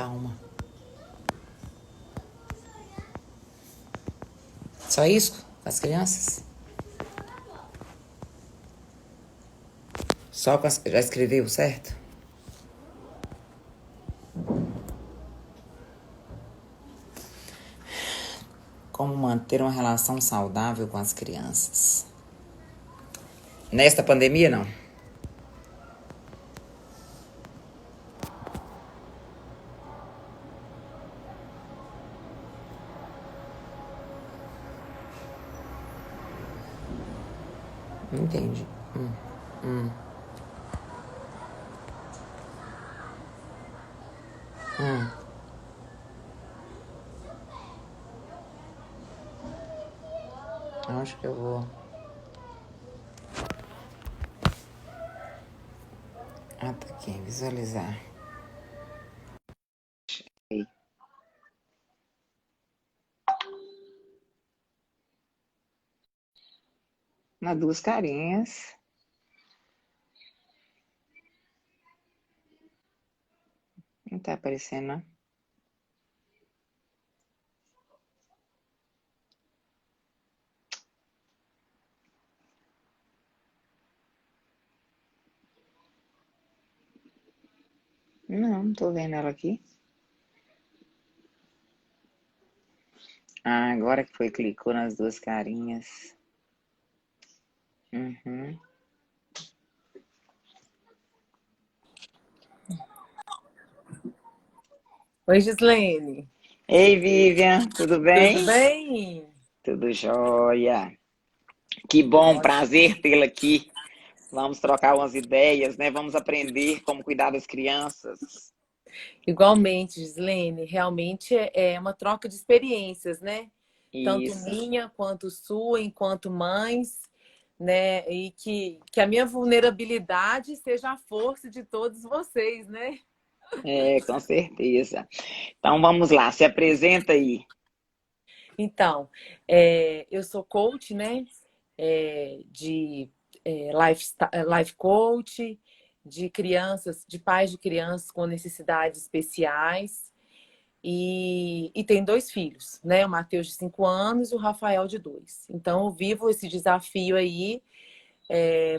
Calma. Só isso com as crianças? Só com as... Já escreveu certo? Como manter uma relação saudável com as crianças? Nesta pandemia, não. Entendi. Hum. Acho que eu vou... Ah, tá aqui. Visualizar. Nas duas carinhas. Não tá aparecendo, não? Não tô vendo ela aqui. Ah, agora que foi, clicou nas duas carinhas. Uhum. Oi, Gislene. Ei, Vivian, tudo Tudo bem? bem? Tudo jóia. Que bom, Ótimo. prazer tê-la aqui. Vamos trocar umas ideias, né? Vamos aprender como cuidar das crianças. Igualmente, Gislene, realmente é uma troca de experiências, né? Tanto Isso. minha quanto sua, enquanto mães, né? E que a minha vulnerabilidade seja a força de todos vocês, né? É, com certeza. Então vamos lá, se apresenta aí. Então, eu sou coach, né? De life coach, de crianças, de pais de crianças com necessidades especiais. E tem dois filhos, né? O Matheus de 5 anos e o Rafael de 2. Então, eu vivo esse desafio aí.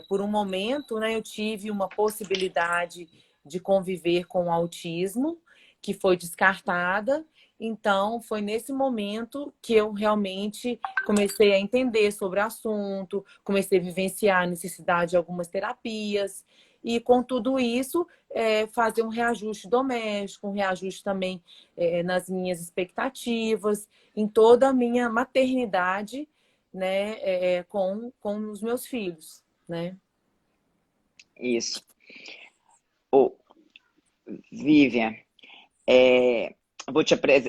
Por um momento, né, eu tive uma possibilidade de conviver com o autismo, que foi descartada. Então, foi nesse momento que eu realmente comecei a entender sobre o assunto, comecei a vivenciar a necessidade de algumas terapias. E com tudo isso, fazer um reajuste doméstico, um reajuste também nas minhas expectativas, em toda a minha maternidade, né, com os meus filhos, né? Isso. Ô, Vivian, é,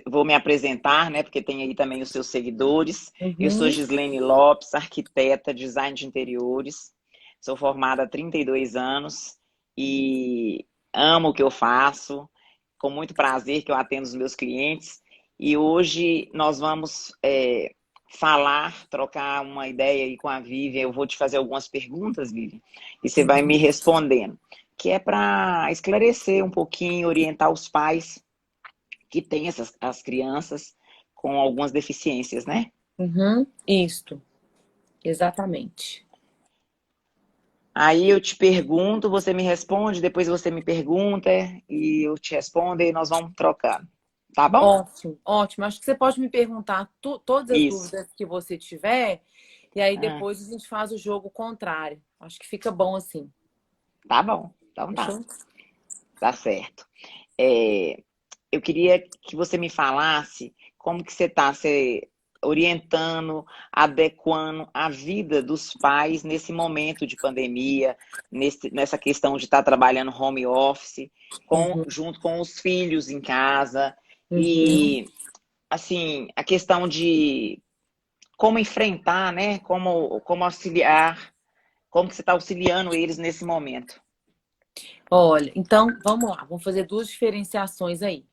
vou me apresentar, né? Porque tem aí também os seus seguidores. Eu sou Uhum. Gislene Lopes, arquiteta, design de interiores. Sou formada há 32 anos e amo o que eu faço. Com muito prazer que eu atendo os meus clientes. E hoje nós vamos falar, trocar uma ideia aí com a Vivian. Eu vou te fazer algumas perguntas, Vivian, e você vai me respondendo. Que é para esclarecer um pouquinho, orientar os pais que têm as crianças com algumas deficiências, né? Uhum. Isto, exatamente. Aí eu te pergunto, você me responde, depois você me pergunta e eu te respondo e nós vamos trocando. Tá bom? Ótimo, ótimo. Acho que você pode me perguntar todas as Isso. dúvidas que você tiver, e aí Ah, depois a gente faz o jogo contrário. Acho que fica bom assim. tá bom. Então tá. Fechou? Tá certo. É, eu queria que você me falasse como que você está se orientando, adequando a vida dos pais nesse momento de pandemia, nessa questão de estar trabalhando home office, Uhum. junto com os filhos em casa, Uhum. e assim, a questão de como enfrentar, né? Como auxiliar, como que você está auxiliando eles nesse momento. Olha, então vamos lá, vamos fazer duas diferenciações aí.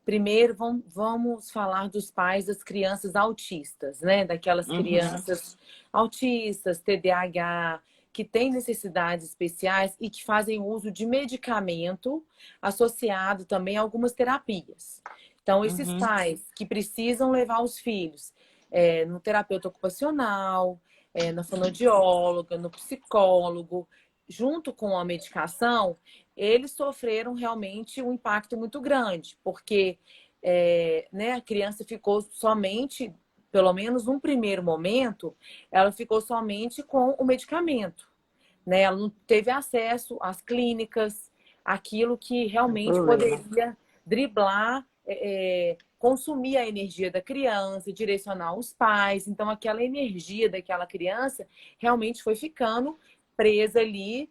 Primeiro, vamos falar dos pais das crianças autistas, né? Daquelas Uhum, crianças autistas, TDAH, que têm necessidades especiais e que fazem uso de medicamento associado também a algumas terapias. Então, esses Uhum. pais que precisam levar os filhos no terapeuta ocupacional, na fonoaudióloga, no psicólogo, junto com a medicação, eles sofreram realmente um impacto muito grande, porque né, a criança ficou somente, pelo menos num primeiro momento, ela ficou somente com o medicamento, né? Ela não teve acesso às clínicas, aquilo que É um realmente problema. poderia driblar, consumir a energia da criança, direcionar os pais. Então, aquela energia daquela criança realmente foi ficando presa ali,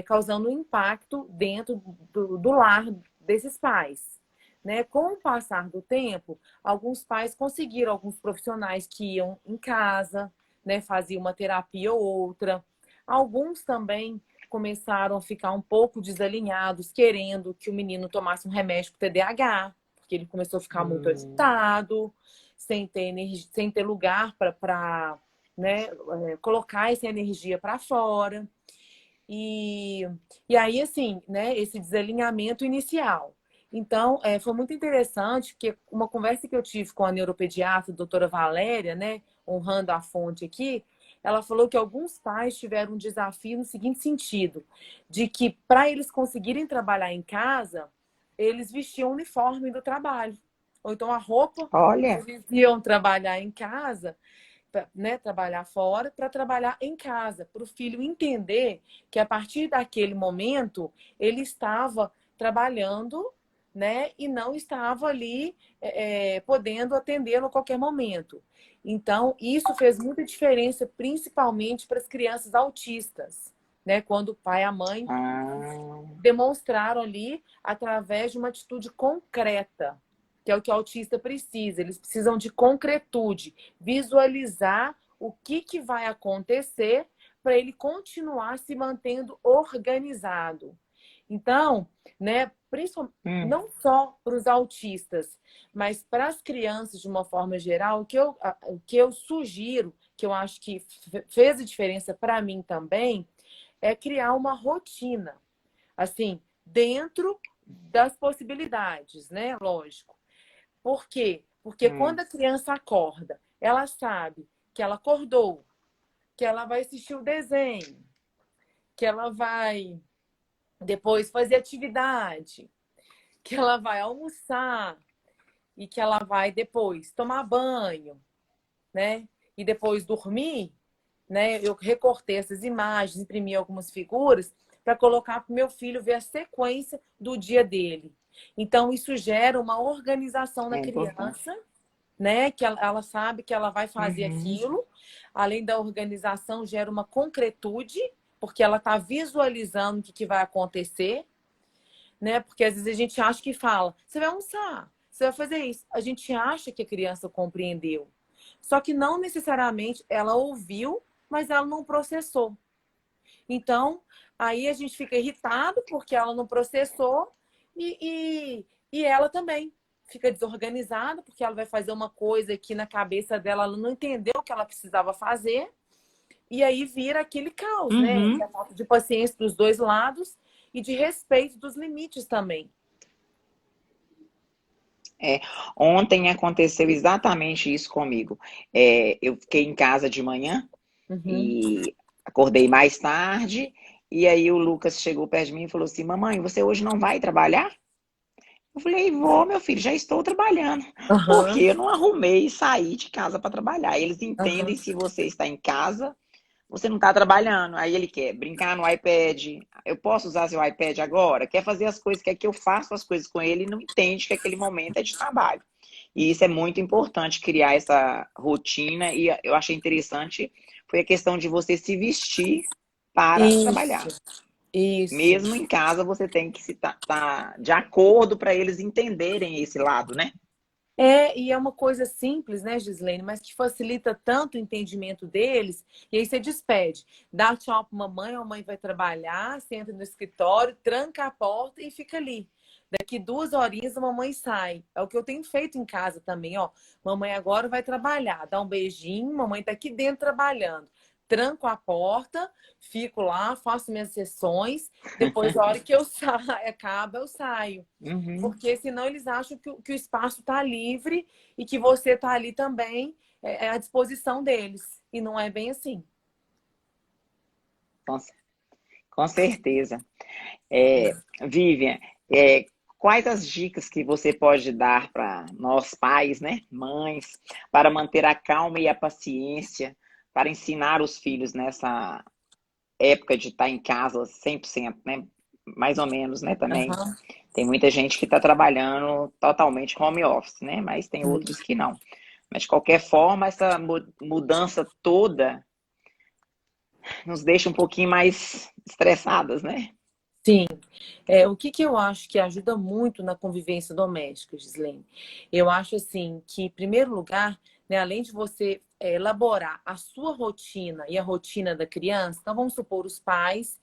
causando um impacto dentro do lar desses pais. Né? Com o passar do tempo, alguns pais conseguiram, alguns profissionais que iam em casa, né, faziam uma terapia ou outra. Alguns também começaram a ficar um pouco desalinhados, querendo que o menino tomasse um remédio para o TDAH, porque ele começou a ficar muito agitado, sem ter energia, sem ter lugar para né, colocar essa energia para fora. E, e aí, assim, né, esse desalinhamento inicial. Então, foi muito interessante, porque uma conversa que eu tive com a neuropediatra, a doutora Valéria, né, honrando a fonte aqui, ela falou que alguns pais tiveram um desafio no seguinte sentido, de que para eles conseguirem trabalhar em casa, eles vestiam o uniforme do trabalho. Ou então a roupa que Olha, eles iam trabalhar em casa, né, trabalhar fora para trabalhar em casa, para o filho entender que a partir daquele momento ele estava trabalhando, né, e não estava ali podendo atendê-lo a qualquer momento. Então, isso fez muita diferença, principalmente para as crianças autistas, né, quando o pai e a mãe ah, demonstraram ali através de uma atitude concreta, que é o que o autista precisa. Eles precisam de concretude, visualizar o que vai acontecer para ele continuar se mantendo organizado. Então, né, principalmente, hum, não só para os autistas, mas para as crianças de uma forma geral, o que eu sugiro, que eu acho que fez a diferença para mim também, é criar uma rotina assim, dentro das possibilidades, né? Lógico. Por quê? Porque quando hum, a criança acorda, ela sabe que ela acordou, que ela vai assistir o desenho, que ela vai depois fazer atividade, que ela vai almoçar e que ela vai depois tomar banho, né? E depois dormir, né? Eu recortei essas imagens, imprimi algumas figuras para colocar para o meu filho ver a sequência do dia dele. Então, isso gera uma organização na é importante. criança, né? Que ela sabe que ela vai fazer Uhum. aquilo. Além da organização, gera uma concretude, porque ela está visualizando o que vai acontecer, né? Porque às vezes a gente acha que fala, você vai almoçar, você vai fazer isso. A gente acha que a criança compreendeu. Só que não necessariamente ela ouviu, mas ela não processou. Então, aí a gente fica irritado porque ela não processou e ela também fica desorganizada porque ela vai fazer uma coisa que na cabeça dela ela não entendeu o que ela precisava fazer. E aí vira aquele caos, né? Que é Uhum. a falta de paciência dos dois lados e de respeito dos limites também. É, ontem aconteceu exatamente isso comigo. Eu fiquei em casa de manhã Uhum. e acordei mais tarde, e aí o Lucas chegou perto de mim e falou assim: Mamãe, você hoje não vai trabalhar? Eu falei: Vou, meu filho, já estou trabalhando. Porque Aham, eu não arrumei e saí de casa para trabalhar. Eles entendem aham. se você está em casa, você não está trabalhando. Aí ele quer brincar no iPad. Eu posso usar seu iPad agora? Quer fazer as coisas, quer que eu faça as coisas com ele e não entende que aquele momento é de trabalho. E isso é muito importante, criar essa rotina. E eu achei interessante, foi a questão de você se vestir para Isso, trabalhar. isso. Mesmo em casa, você tem que se tá de acordo para eles entenderem esse lado, né? E é uma coisa simples, né, Gislene, mas que facilita tanto o entendimento deles. E aí você despede, dá tchau para mamãe, a mamãe vai trabalhar, senta no escritório, tranca a porta e fica ali. Daqui 2 horinhas a mamãe sai. É o que eu tenho feito em casa também, ó. Mamãe agora vai trabalhar, dá um beijinho, mamãe tá aqui dentro trabalhando. tranco a porta, fico lá, faço minhas sessões, depois, a hora que eu saio, acaba, eu saio. Uhum. Porque senão eles acham que o espaço está livre e que você está ali também à disposição deles. E não é bem assim. Com, com certeza. Vivian, quais as dicas que você pode dar para nós pais, né, mães, para manter a calma e a paciência, para ensinar os filhos nessa época de estar em casa 100%, né? Mais ou menos, né, também. Aham. Tem muita gente que está trabalhando totalmente home office, né? Mas tem outros que não. Mas de qualquer forma, essa mudança toda nos deixa um pouquinho mais estressadas, né? Sim. O que eu acho que ajuda muito na convivência doméstica, Gislene? Eu acho assim que, em primeiro lugar, né, além de você elaborar a sua rotina e a rotina da criança, então vamos supor os pais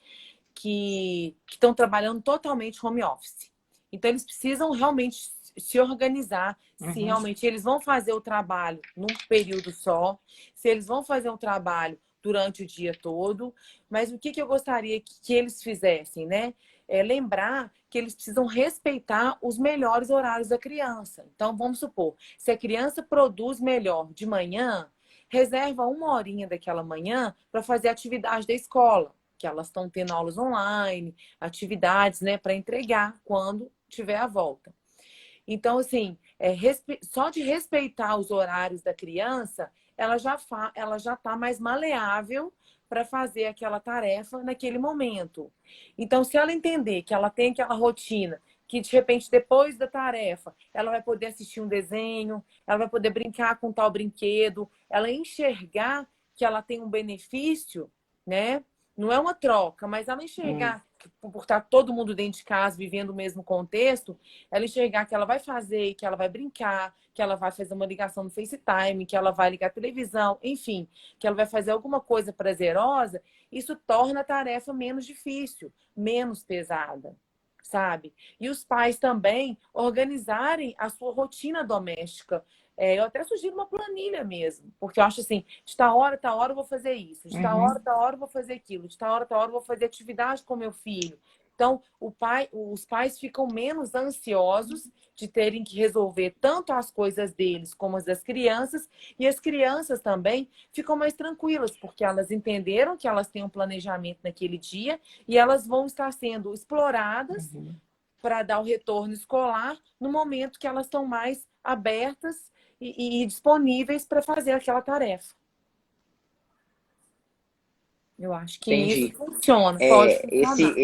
que estão trabalhando totalmente home office. Então, eles precisam realmente se organizar, se Uhum. realmente eles vão fazer o trabalho num período só, se eles vão fazer um trabalho durante o dia todo. Mas o que eu gostaria que eles fizessem, né? Lembrar que eles precisam respeitar os melhores horários da criança. Então, vamos supor, se a criança produz melhor de manhã, reserva uma horinha daquela manhã para fazer atividade da escola, que elas estão tendo aulas online, atividades, né, para entregar quando tiver a volta. Então, assim, só de respeitar os horários da criança, ela já está mais maleável para fazer aquela tarefa naquele momento. Então, se ela entender que ela tem aquela rotina, que de repente, depois da tarefa, ela vai poder assistir um desenho, ela vai poder brincar com tal brinquedo, ela enxergar que ela tem um benefício, né? Não é uma troca, mas ela Hum. enxergar que por estar todo mundo dentro de casa, vivendo o mesmo contexto, ela enxergar que ela vai fazer, que ela vai brincar, que ela vai fazer uma ligação no FaceTime, que ela vai ligar a televisão, enfim, que ela vai fazer alguma coisa prazerosa, isso torna a tarefa menos difícil, menos pesada, sabe? E os pais também organizarem a sua rotina doméstica. Eu até sugiro uma planilha mesmo, porque eu acho assim, de tal hora eu vou fazer isso, de Uhum. tal hora eu vou fazer aquilo, de tal hora eu vou fazer atividade com meu filho. Então, os pais ficam menos ansiosos de terem que resolver tanto as coisas deles como as das crianças, e as crianças também ficam mais tranquilas, porque elas entenderam que elas têm um planejamento naquele dia e elas vão estar sendo exploradas Uhum. para dar o retorno escolar no momento que elas estão mais abertas e disponíveis para fazer aquela tarefa. Eu acho que isso Entendi. funciona, pode É, funcionar.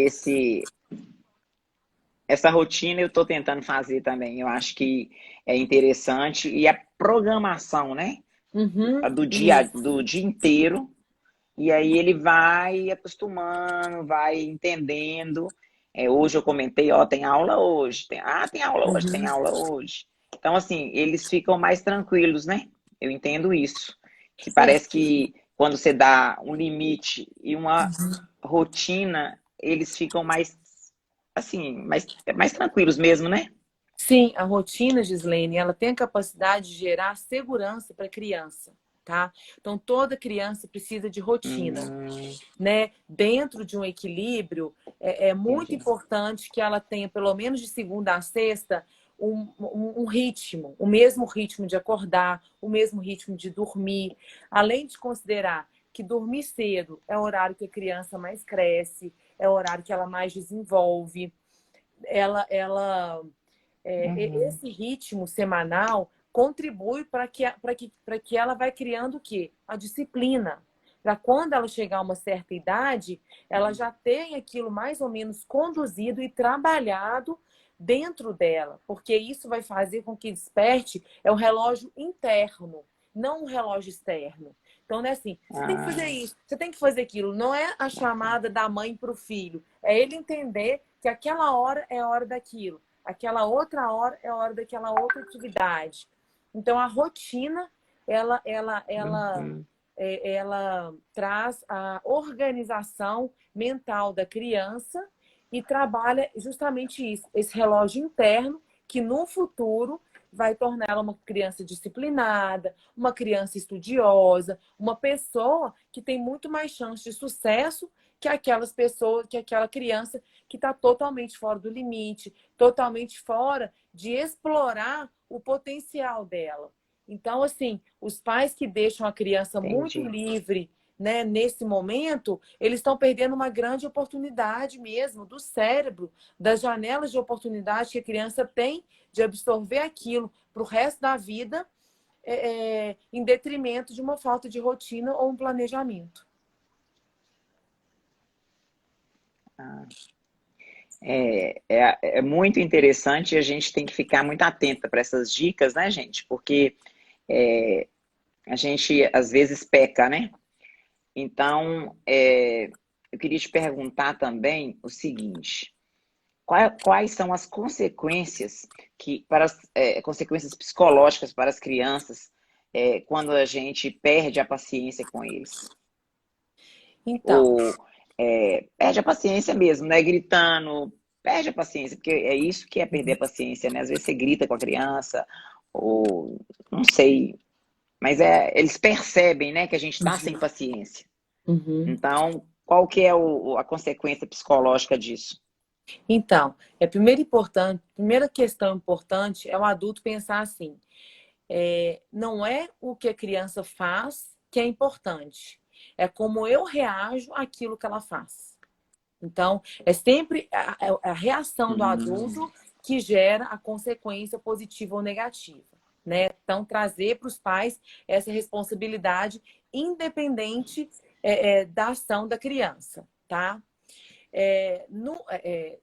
essa rotina eu estou tentando fazer também. Eu acho que é interessante. E a programação, né? Uhum, Do isso. dia inteiro. E aí ele vai acostumando, vai entendendo. Hoje eu comentei, ó, tem aula hoje. Tem aula hoje, tem Uhum, aula hoje. Então, assim, eles ficam mais tranquilos, né? Eu entendo isso. Que é, parece que quando você dá um limite e uma rotina, eles ficam mais, assim, mais tranquilos mesmo, né? sim, a rotina, Gislene, ela tem a capacidade de gerar segurança para a criança, tá? Então, toda criança precisa de rotina, Hum, né? Dentro de um equilíbrio, é muito entendi. importante que ela tenha, pelo menos de segunda a sexta, um ritmo, o mesmo ritmo de acordar, o mesmo ritmo de dormir, além de considerar que dormir cedo é o horário que a criança mais cresce, é o horário que ela mais desenvolve, ela Uhum. esse ritmo semanal contribui para que ela vai criando o quê? A disciplina. Para quando ela chegar a uma certa idade, ela já tem aquilo mais ou menos conduzido e trabalhado dentro dela, porque isso vai fazer com que desperte o relógio interno, não o relógio externo. Então, não é assim, você tem que fazer Ah, isso, você tem que fazer aquilo. Não é a chamada da mãe para o filho, é ele entender que aquela hora é a hora daquilo. Aquela outra hora é a hora daquela outra atividade. Então, a rotina, ela, ela, ela, uhum. ela traz a organização mental da criança e trabalha justamente isso, esse relógio interno que no futuro vai tornar ela uma criança disciplinada, uma criança estudiosa, uma pessoa que tem muito mais chance de sucesso que aquelas pessoas, que aquela criança que está totalmente fora do limite, totalmente fora de explorar o potencial dela. Então, assim, os pais que deixam a criança muito Entendi. livre, né, nesse momento, eles estão perdendo uma grande oportunidade mesmo do cérebro, das janelas de oportunidade que a criança tem de absorver aquilo para o resto da vida, em detrimento de uma falta de rotina ou um planejamento. Ah, é muito interessante e a gente tem que ficar muito atenta para essas dicas, né, gente? Porque é, a gente às vezes peca, né? Então, eu queria te perguntar também o seguinte: quais são as consequências consequências psicológicas para as crianças quando a gente perde a paciência com eles? Então, Ou perde a paciência mesmo, né? Gritando, perde a paciência, porque é isso que é perder a paciência, né? Às vezes você grita com a criança, ou não sei, mas eles percebem, né, que a gente está sem paciência. uhum. Então, qual que é a consequência psicológica disso? Então, primeira questão importante é o adulto pensar assim: não é o que a criança faz que é importante, é como eu reajo àquilo que ela faz. Então, é sempre a reação do Hum, adulto que gera a consequência positiva ou negativa, né? Então, trazer para os pais essa responsabilidade independente da ação da criança, tá?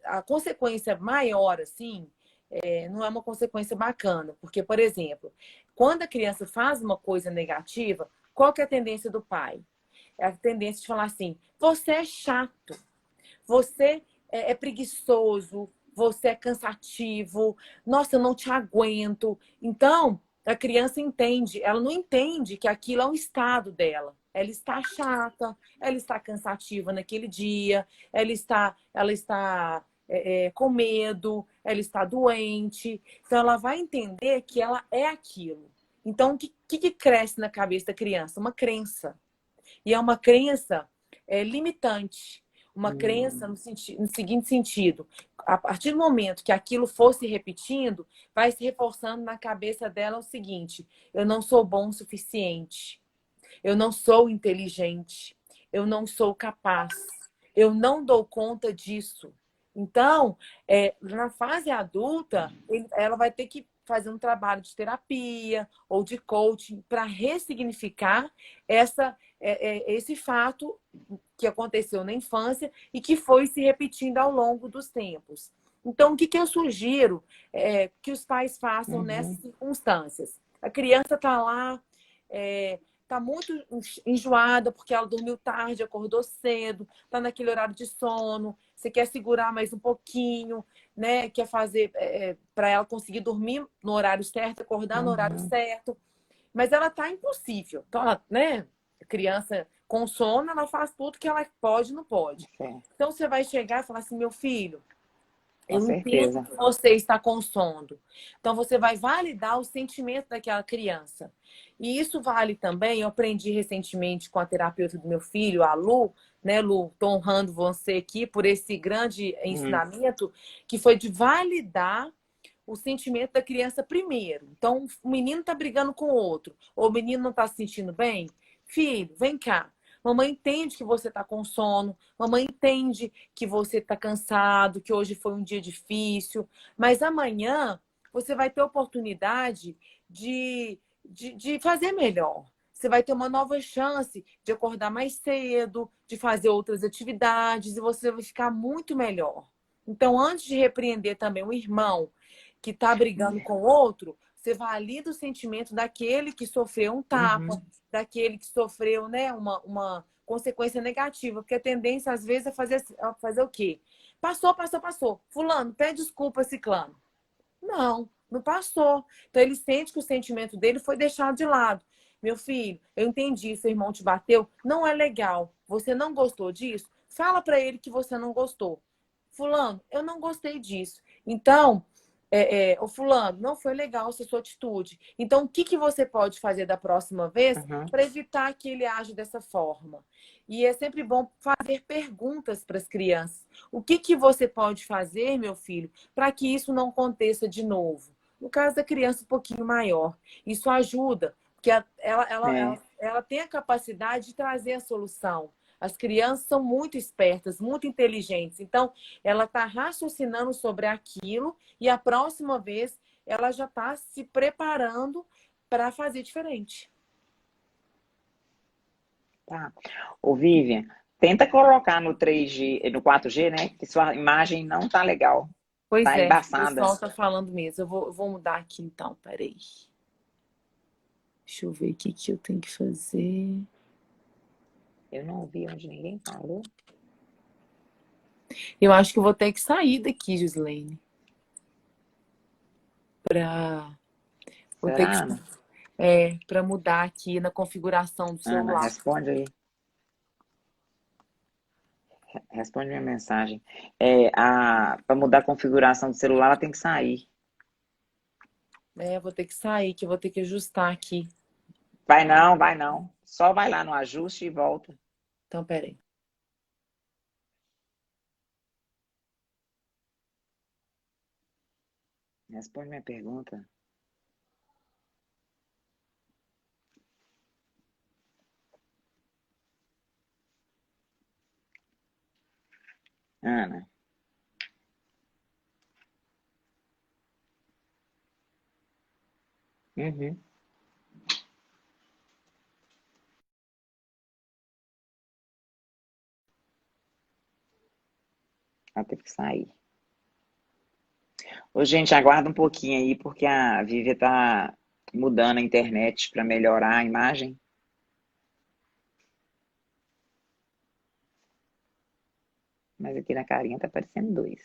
A consequência maior, assim, não é uma consequência bacana, porque, por exemplo, quando a criança faz uma coisa negativa, qual que é a tendência do pai? É a tendência de falar assim: você é chato, você é preguiçoso, você é cansativo, nossa, eu não te aguento. Então, a criança entende, ela não entende que aquilo é um estado dela. Ela está chata, ela está cansativa naquele dia, ela está com medo, ela está doente. Então, ela vai entender que ela é aquilo. Então, o que cresce na cabeça da criança? Uma crença. E é uma crença limitante. Uma crença hum, no seguinte sentido: a partir do momento que aquilo for se repetindo, vai se reforçando na cabeça dela o seguinte: eu não sou bom o suficiente, eu não sou inteligente, eu não sou capaz, eu não dou conta disso. Então, na fase adulta, ela vai ter que fazer um trabalho de terapia ou de coaching para ressignificar esse fato que aconteceu na infância e que foi se repetindo ao longo dos tempos. Então, o que eu sugiro que os pais façam nessas uhum, circunstâncias? A criança está lá, está muito enjoada porque ela dormiu tarde, acordou cedo, está naquele horário de sono, você quer segurar mais um pouquinho, né? Quer fazer para ela conseguir dormir no horário certo, acordar no horário uhum. certo, mas ela está impossível. Então, né? A criança com sono, ela faz tudo que ela pode e não pode. É, Então você vai chegar e falar assim: meu filho, com eu entendo certeza. que você está com sono. Então, você vai validar o sentimento daquela criança. E isso vale também, eu aprendi recentemente com a terapeuta do meu filho, a Lu, né, Lu? Estou honrando você aqui por esse grande Hum, ensinamento, que foi de validar o sentimento da criança primeiro. Então, o menino está brigando com o outro, ou o menino não está se sentindo bem. Filho, vem cá. Mamãe entende que você está com sono, mamãe entende que você está cansado, que hoje foi um dia difícil, mas amanhã você vai ter oportunidade de fazer melhor. Você vai ter uma nova chance de acordar mais cedo, de fazer outras atividades e você vai ficar muito melhor. Então, antes de repreender também o irmão que está brigando com o outro, você valida o sentimento daquele que sofreu um tapa, uhum. daquele que sofreu, né, uma consequência negativa. Porque a tendência, às vezes, é fazer o quê? Passou, passou, passou. Fulano, pede desculpa, ciclano. Não, não passou. Então ele sente que o sentimento dele foi deixado de lado. Meu filho, eu entendi, seu irmão te bateu, não é legal. Você não gostou disso? Fala para ele que você não gostou. Fulano, eu não gostei disso. Então, Ô fulano, não foi legal essa sua atitude. Então, o que que você pode fazer da próxima vez Uhum. para evitar que ele age dessa forma? E é sempre bom fazer perguntas para as crianças. O que que você pode fazer, meu filho, para que isso não aconteça de novo? No caso da criança um pouquinho maior, isso ajuda, porque É, ela tem a capacidade de trazer a solução. As crianças são muito espertas, muito inteligentes. Então, ela está raciocinando sobre aquilo e a próxima vez ela já está se preparando para fazer diferente. tá. Ô, Vivian, tenta colocar no 3G, no 4G, né? Que sua imagem não tá legal. Pois Tá é, o embaçada. pessoal está falando mesmo. Eu vou mudar aqui então, peraí. Deixa eu ver o que que eu tenho que fazer. Eu não ouvi onde ninguém falou. Eu acho que eu vou ter que sair daqui, Gislaine. Pra... Vou ter que Será, Ana? para mudar aqui na configuração do Ana, celular. responde aí. Responde minha mensagem. Para mudar a configuração do celular, ela tem que sair. Vou ter que sair, que eu vou ter que ajustar aqui. Vai não, vai não. Só vai lá no ajuste e volta. Então, peraí. Responde minha pergunta. Ana. Uhum. Ela teve que sair. Ô, gente, aguarda um pouquinho aí, porque a Vivian tá mudando a internet para melhorar a imagem. Mas aqui na carinha tá aparecendo dois.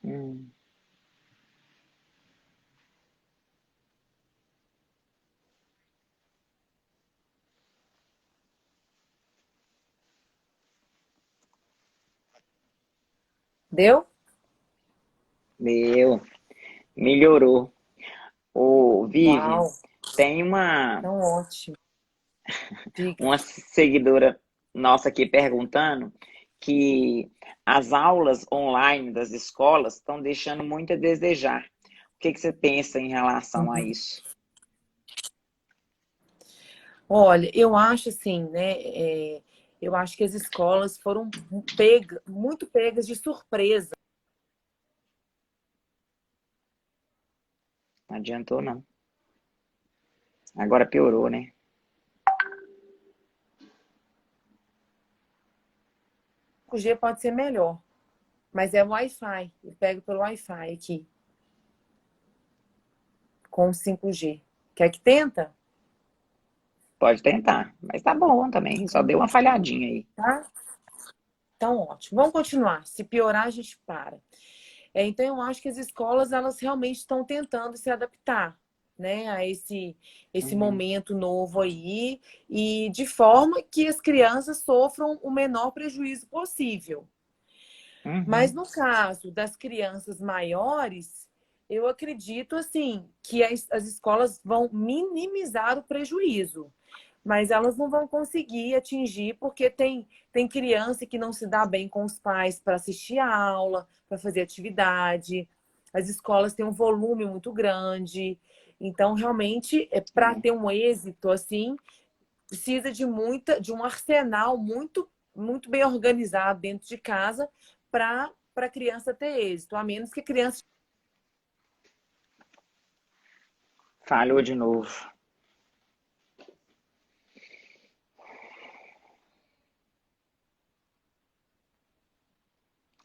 Hum, Deu? Meu, melhorou. Ô, Vivian, Uau, tem uma, então ótimo. Diga. uma seguidora nossa aqui perguntando que as aulas online das escolas estão deixando muito a desejar. O que que você pensa em relação a isso? Olha, eu acho assim, né? Eu acho que as escolas foram muito pegas de surpresa. Não adiantou, não. Agora piorou, né? O 5G pode ser melhor, mas é o Wi-Fi. Eu pego pelo Wi-Fi aqui, com o 5G. Quer que tenta? Pode tentar, mas tá bom também. Só deu uma falhadinha aí. Tá? Então, ótimo. Vamos continuar. Se piorar, a gente para. Então, eu acho que as escolas, elas realmente estão tentando se adaptar, né, a esse Uhum, momento novo aí, e de forma que as crianças sofram o menor prejuízo possível. Mas uhum. no caso das crianças maiores, eu acredito assim que as escolas vão minimizar o prejuízo, mas elas não vão conseguir atingir porque tem criança que não se dá bem com os pais para assistir a aula, para fazer atividade. As escolas têm um volume muito grande, então realmente para É. ter um êxito assim precisa de um arsenal muito bem organizado dentro de casa para a criança ter êxito, a menos que a criança. Falhou de novo.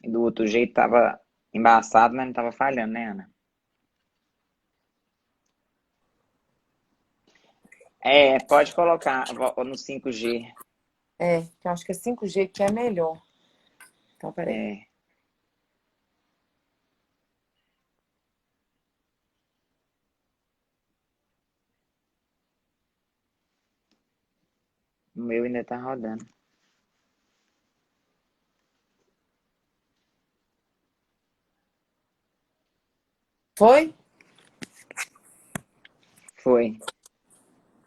E do outro jeito tava embaçado, mas não tava falhando, né, Ana? Pode colocar no 5G. Eu acho que é 5G que é melhor. Então, peraí. É, o meu ainda tá rodando. Foi? Foi.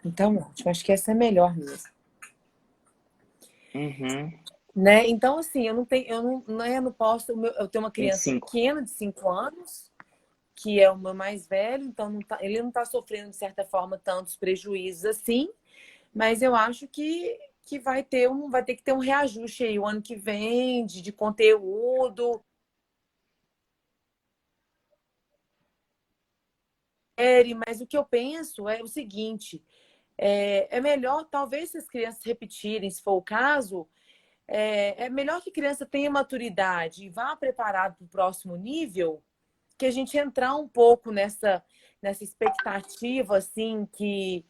Então, ótimo. Acho que essa é melhor mesmo. Uhum. Né? Então, assim, eu não tenho, eu não posso. Eu tenho uma criança 25. pequena, de 5 anos, que é o meu mais velho, então ele não está sofrendo, de certa forma, tantos prejuízos assim, mas eu acho que vai ter que ter um reajuste aí o ano que vem de conteúdo. Mas o que eu penso é o seguinte: é melhor, talvez, se as crianças repetirem, se for o caso, é melhor que a criança tenha maturidade e vá preparado para o próximo nível, que a gente entrar um pouco nessa expectativa, assim, que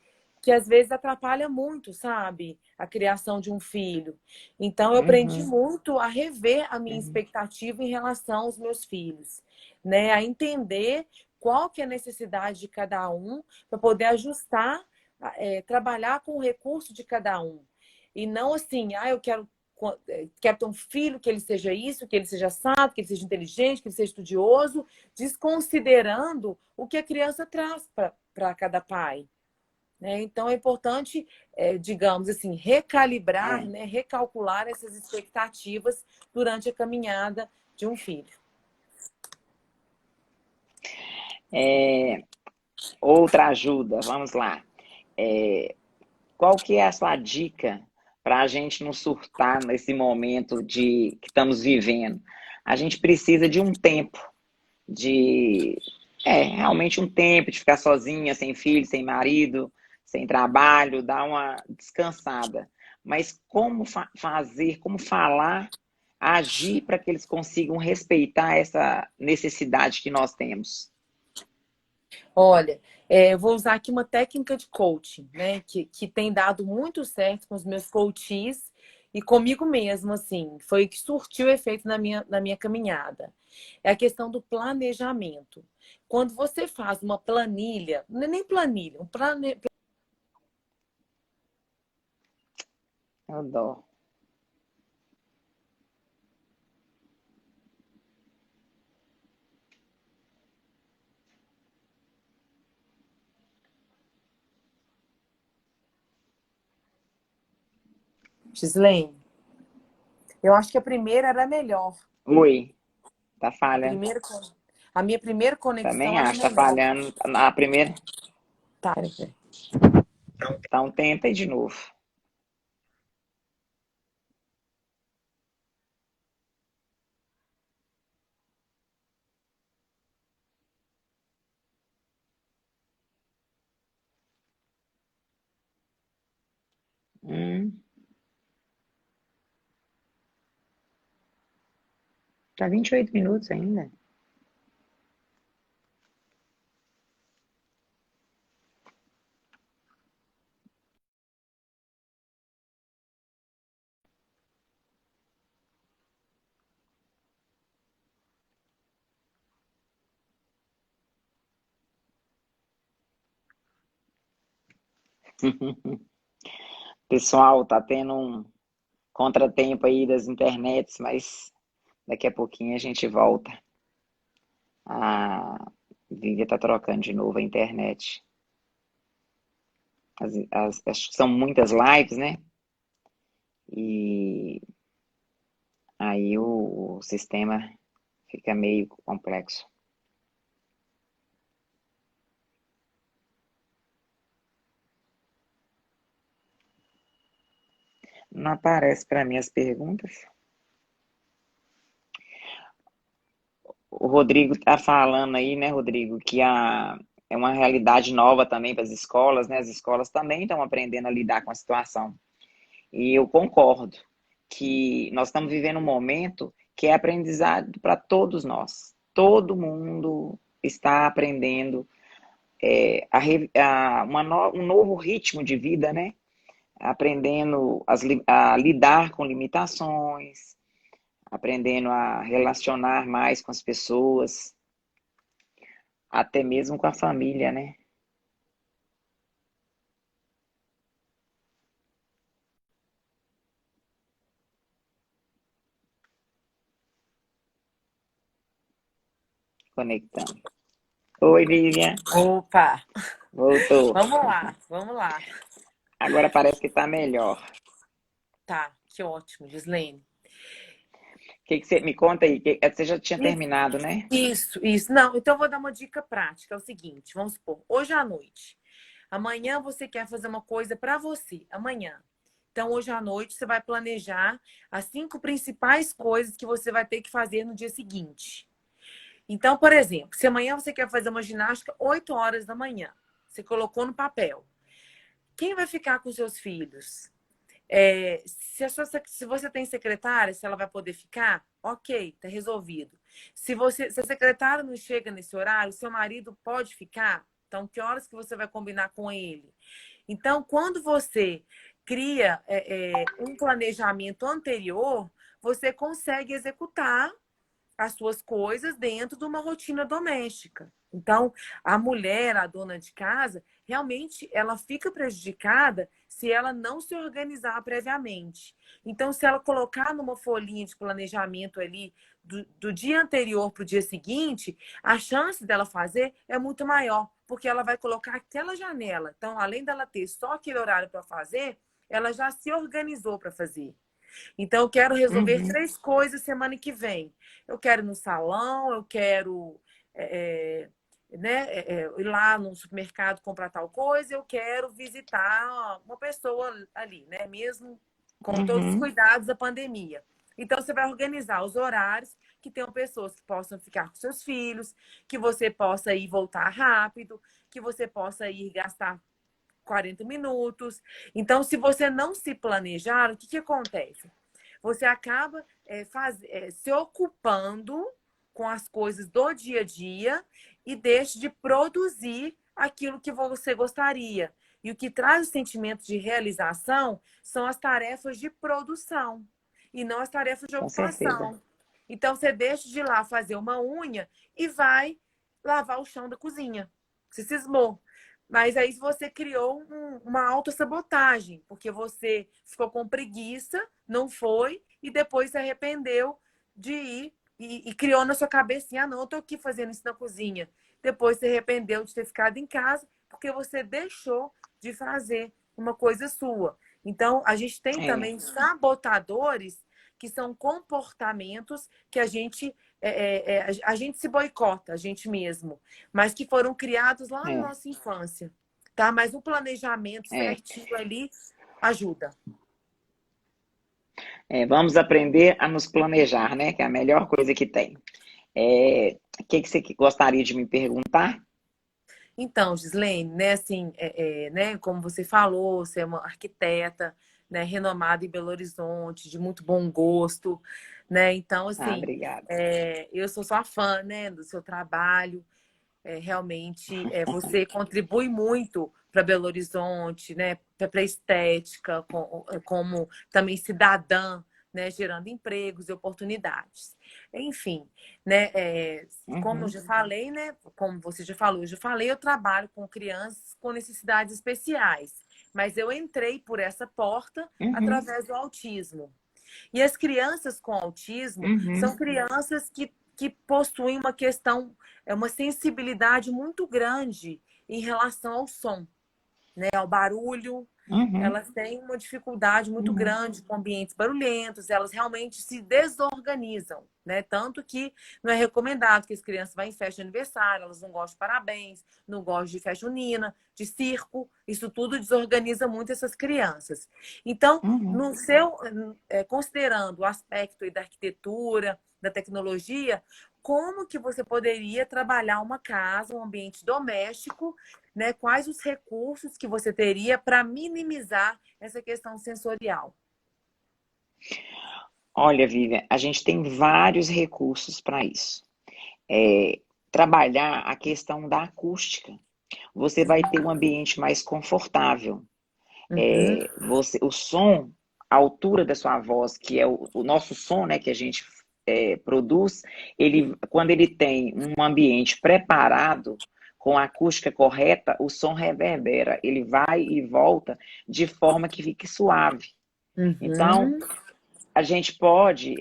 às vezes atrapalha muito, sabe? A criação de um filho. Então, eu aprendi Uhum. muito a rever a minha Uhum. expectativa em relação aos meus filhos, né? A entender qual que é a necessidade de cada um para poder ajustar, trabalhar com o recurso de cada um. E não assim, eu quero ter um filho que ele seja isso, que ele seja sábio, que ele seja inteligente, que ele seja estudioso, desconsiderando o que a criança traz para cada pai. Né? Então, é importante, digamos assim, recalibrar, É. né? Recalcular essas expectativas durante a caminhada de um filho. Outra ajuda, vamos lá. Qual que é a sua dica para a gente não surtar nesse momento que estamos vivendo? A gente precisa de um tempo, de realmente um tempo de ficar sozinha, sem filho, sem marido, sem trabalho, dar uma descansada. Mas como fazer, como falar, agir para que eles consigam respeitar essa necessidade que nós temos? Olha, eu vou usar aqui uma técnica de coaching, né? Que tem dado muito certo com os meus coaches e comigo mesmo, assim. Foi o que surtiu efeito na minha caminhada. É a questão do planejamento. Quando você faz uma planilha, não é nem planilha, Eu dou. Gislaine, eu acho que a primeira era melhor. Oi, tá A falhando. primeira, a minha primeira conexão Também era acho, tá melhor. falhando na primeira. Tá, Então tenta aí de novo. Hum, tá 28 minutos ainda. Pessoal, tá tendo um contratempo aí das internets, mas daqui a pouquinho a gente volta. A Vivian tá trocando de novo a internet. Acho que são muitas lives, né? E aí o sistema fica meio complexo. Não aparece para mim as perguntas. O Rodrigo está falando aí, né, Rodrigo, que é uma realidade nova também para as escolas, né? As escolas também estão aprendendo a lidar com a situação. E eu concordo que nós estamos vivendo um momento que é aprendizado para todos nós. Todo mundo está aprendendo um novo ritmo de vida, né? Aprendendo a lidar com limitações, aprendendo a relacionar mais com as pessoas, até mesmo com a família, né? Conectando. Oi, Vivian. Opa, Voltou. vamos lá, vamos lá. Agora parece que tá melhor. Tá, que ótimo, Gislene. O que que você me conta aí? Você já tinha E- terminado, né? Isso. Não, então eu vou dar uma dica prática. É o seguinte, vamos supor, hoje à noite. Amanhã você quer fazer uma coisa para você, amanhã. Então, hoje à noite, você vai planejar as 5 principais coisas que você vai ter que fazer no dia seguinte. Então, por exemplo, se amanhã você quer fazer uma ginástica 8 horas da manhã, você colocou no papel. Quem vai ficar com seus filhos? Se você tem secretária, se ela vai poder ficar, ok, tá resolvido. Se a secretária não chega nesse horário, seu marido pode ficar. Então, que horas que você vai combinar com ele? Então, quando você cria um planejamento anterior, você consegue executar as suas coisas dentro de uma rotina doméstica. Então, a mulher, a dona de casa, realmente ela fica prejudicada se ela não se organizar previamente. Então, se ela colocar numa folhinha de planejamento ali do dia anterior para o dia seguinte, a chance dela fazer é muito maior, porque ela vai colocar aquela janela. Então, além dela ter só aquele horário para fazer, ela já se organizou para fazer. Então, eu quero resolver Uhum, 3 coisas semana que vem. Eu quero ir no salão, eu quero ir lá no supermercado comprar tal coisa, eu quero visitar uma pessoa ali, né? Mesmo com todos os uhum. cuidados da pandemia. Então, você vai organizar os horários que tenham pessoas que possam ficar com seus filhos, que você possa ir voltar rápido, que você possa ir gastar 40 minutos. Então, se você não se planejar, o que, que acontece? Você acaba se ocupando com as coisas do dia a dia e deixa de produzir aquilo que você gostaria. E o que traz o sentimento de realização são as tarefas de produção e não as tarefas de Com certeza. ocupação. Então, você deixa de ir lá fazer uma unha e vai lavar o chão da cozinha. Você cismou. Mas aí você criou uma autossabotagem, porque você ficou com preguiça, não foi, e depois se arrependeu de ir e criou na sua cabeça assim, ah, não, eu tô aqui fazendo isso na cozinha. Depois se arrependeu de ter ficado em casa, porque você deixou de fazer uma coisa sua. Então, a gente tem É, também sabotadores que são comportamentos que a gente se boicota, a gente mesmo, mas que foram criados lá na é, nossa infância, tá? Mas o planejamento é. certinho ali ajuda. Vamos aprender a nos planejar, né? Que é a melhor coisa que tem. O que que você gostaria de me perguntar? Então, Gislene, né, assim, né, como você falou, você é uma arquiteta, né, renomada em Belo Horizonte, de muito bom gosto, né? Então, Ah, assim, obrigada. eu sou sua fã, né, do seu trabalho. Realmente, você contribui muito para Belo Horizonte, né, para a estética, como também cidadã, né, gerando empregos e oportunidades. Enfim, né, como eu Uhum, já falei, né, como você já falou, eu já falei, eu trabalho com crianças com necessidades especiais, mas eu entrei por essa porta uhum, através do autismo. E as crianças com autismo uhum, são crianças que possuem uma questão, uma sensibilidade muito grande em relação ao som, né, ao barulho. uhum, Elas têm uma dificuldade muito uhum, grande com ambientes barulhentos, elas realmente se desorganizam, né? Tanto que não é recomendado que as crianças vá em festa de aniversário, elas não gostam de parabéns, não gostam de festa junina, de circo, isso tudo desorganiza muito essas crianças. Então, uhum. no seu, considerando o aspecto aí da arquitetura, da tecnologia, como que você poderia trabalhar uma casa, um ambiente doméstico, né? Quais os recursos que você teria para minimizar essa questão sensorial? Olha, Vivian, a gente tem vários recursos para isso. É, Trabalhar a questão da acústica. Você vai ter um ambiente mais confortável. Uhum, O som, a altura da sua voz, que é o nosso som, né, que a gente produz, quando ele tem um ambiente preparado, com a acústica correta, o som reverbera, ele vai e volta de forma que fique suave. Então, uhum, a gente pode,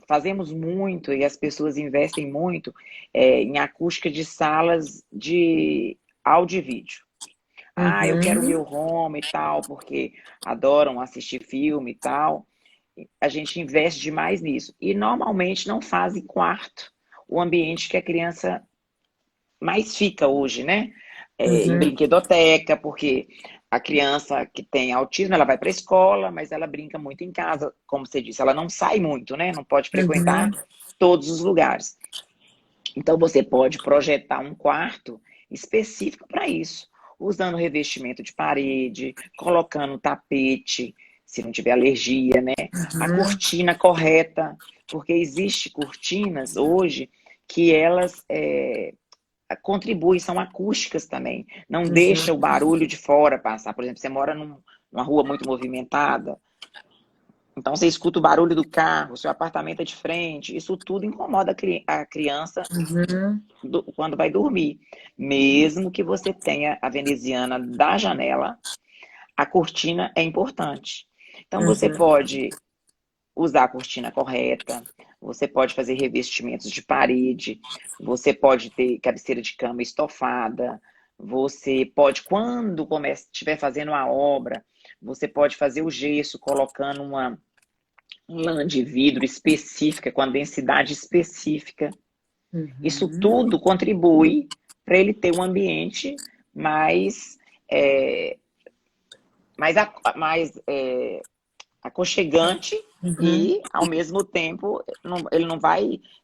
fazemos muito e as pessoas investem muito em acústica de salas de áudio e vídeo. Ah, eu quero o Uhum. meu home e tal, porque adoram assistir filme e tal. A gente investe demais nisso. E normalmente não faz em quarto, o ambiente que a criança mais fica hoje, né? Em Uhum. brinquedoteca, porque a criança que tem autismo, ela vai para a escola, mas ela brinca muito em casa, como você disse, ela não sai muito, né? Não pode frequentar Uhum. todos os lugares. Então você pode projetar um quarto específico para isso, usando revestimento de parede, colocando tapete, se não tiver alergia, né? A Uhum. cortina correta, porque existe cortinas hoje que elas contribuem, são acústicas também. Não deixa o Uhum. barulho de fora passar. Por exemplo, você mora numa rua muito movimentada, então você escuta o barulho do carro, seu apartamento é de frente, isso tudo incomoda a criança Uhum. quando vai dormir. Mesmo que você tenha a veneziana da janela, a cortina é importante. Então você Uhum. pode usar a cortina correta, você pode fazer revestimentos de parede, você pode ter cabeceira de cama estofada, você pode, quando estiver fazendo a obra, você pode fazer o gesso colocando uma lã de vidro específica, com a densidade específica. Isso Uhum. tudo contribui para ele ter um ambiente mais, é, mais aconchegante Uhum. e, ao mesmo tempo, ele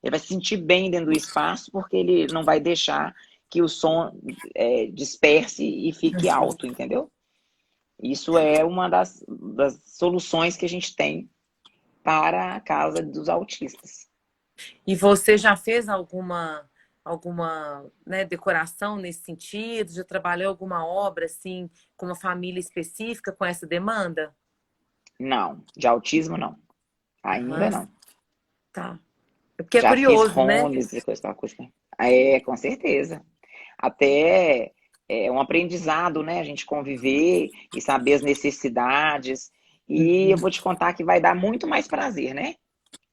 vai se sentir bem dentro do espaço porque ele não vai deixar que o som disperse e fique alto, entendeu? Isso é uma das soluções que a gente tem para a casa dos autistas. E você já fez alguma, né, decoração nesse sentido? Já trabalhou alguma obra assim com uma família específica com essa demanda? Não, de autismo não, ainda Aham, não. tá. É porque é Já fiz curioso, né? homes e coisa tal coisa. Com certeza. Até é um aprendizado, né? A gente conviver e saber as necessidades. E eu Uhum. vou te contar que vai dar muito mais prazer, né?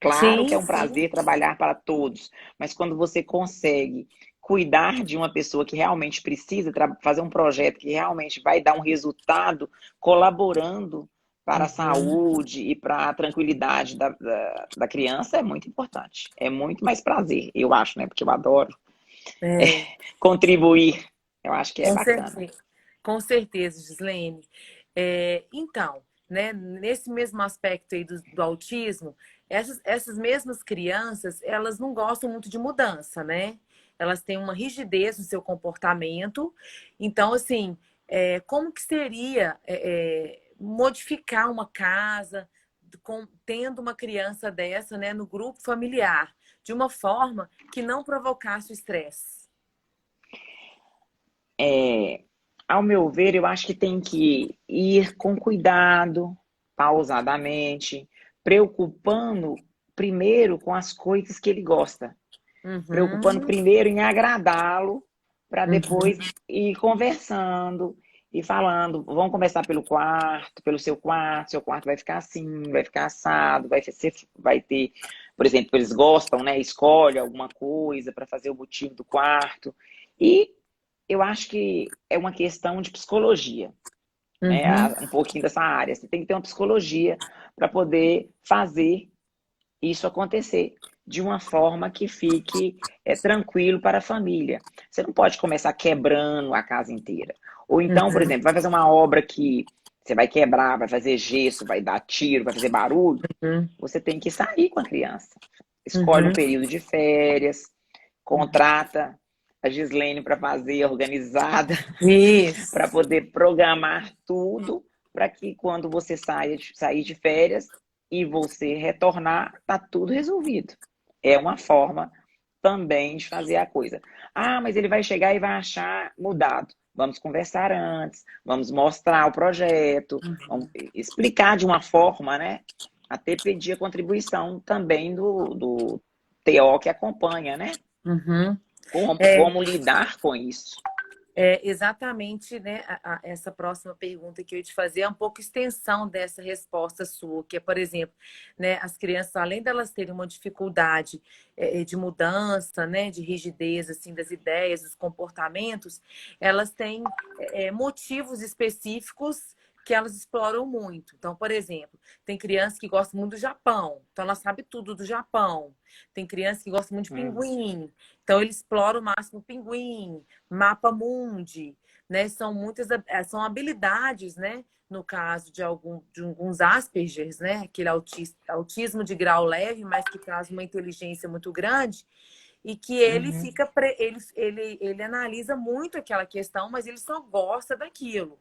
Claro que é Sim, um sim. prazer trabalhar para todos, mas quando você consegue cuidar de uma pessoa que realmente precisa, fazer um projeto que realmente vai dar um resultado, colaborando para a Uhum. saúde e para a tranquilidade da criança, é muito importante. É muito mais prazer, eu acho, né? Porque eu adoro É, contribuir. Eu acho que é com bacana. certeza, com certeza, Gislene. Então, né, nesse mesmo aspecto aí do autismo, essas mesmas crianças, elas não gostam muito de mudança, né? Elas têm uma rigidez no seu comportamento. Então, assim, como que seria modificar uma casa tendo uma criança dessa, né, no grupo familiar, de uma forma que não provocasse o estresse? É, Ao meu ver, eu acho que tem que ir com cuidado, pausadamente, preocupando primeiro com as coisas que ele gosta, preocupando Uhum, primeiro em agradá-lo, para uhum, depois ir conversando e falando. Vamos começar pelo quarto, pelo seu quarto vai ficar assim, vai ficar assado, vai ter, por exemplo, eles gostam, né? Escolhe alguma coisa para fazer o motivo do quarto. E eu acho que é uma questão de psicologia, né? uhum, Um pouquinho dessa área. Você tem que ter uma psicologia para poder fazer isso acontecer de uma forma que fique tranquilo para a família. Você não pode começar quebrando a casa inteira. Ou então, por exemplo, vai fazer uma obra que você vai quebrar, vai fazer gesso, vai dar tiro, vai fazer barulho. uhum, Você tem que sair com a criança. Escolhe um uhum. período de férias, contrata a Gislene para fazer organizada, para Isso. poder programar tudo, para que quando você sair de férias e você retornar, tá tudo resolvido. É uma forma também de fazer a coisa. Ah, mas ele vai chegar e vai achar mudado. Vamos conversar antes, vamos mostrar o projeto, vamos explicar de uma forma, né? Até pedir a contribuição também do TO que acompanha, né? Uhum. Como, É, como lidar com isso. É exatamente, né, essa próxima pergunta que eu ia te fazer é um pouco extensão dessa resposta sua, que é, por exemplo, né, as crianças, além delas terem uma dificuldade de mudança, né, de rigidez assim das ideias, dos comportamentos, elas têm motivos específicos que elas exploram muito. Então, por exemplo, tem criança que gosta muito do Japão, então ela sabe tudo do Japão. Tem criança que gosta muito de Hum. pinguim, então ele explora o máximo o pinguim, mapa mundi, né? São muitas, são habilidades, né? No caso de alguns Aspergers, né? Aquele autismo de grau leve, mas que traz uma inteligência muito grande, e que ele Uhum. fica, ele analisa muito aquela questão, mas ele só gosta daquilo.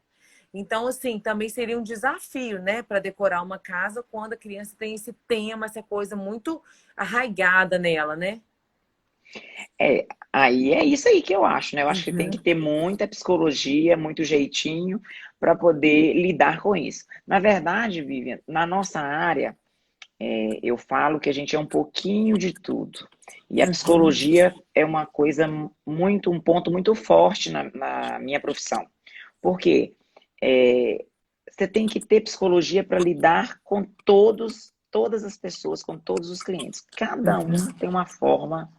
Então, assim, também seria um desafio, né, para decorar uma casa quando a criança tem esse tema, essa coisa muito arraigada nela, né? É, aí é isso aí que eu acho, né? Eu acho que tem que Uhum, ter muita psicologia, muito jeitinho para poder lidar com isso. Na verdade, Vivian, na nossa área, eu falo que a gente é um pouquinho de tudo. E a uhum, psicologia é uma coisa muito, um ponto muito forte na minha profissão. Por quê? É, você tem que ter psicologia para lidar com todas as pessoas, com todos os clientes. Cada um uhum, tem uma forma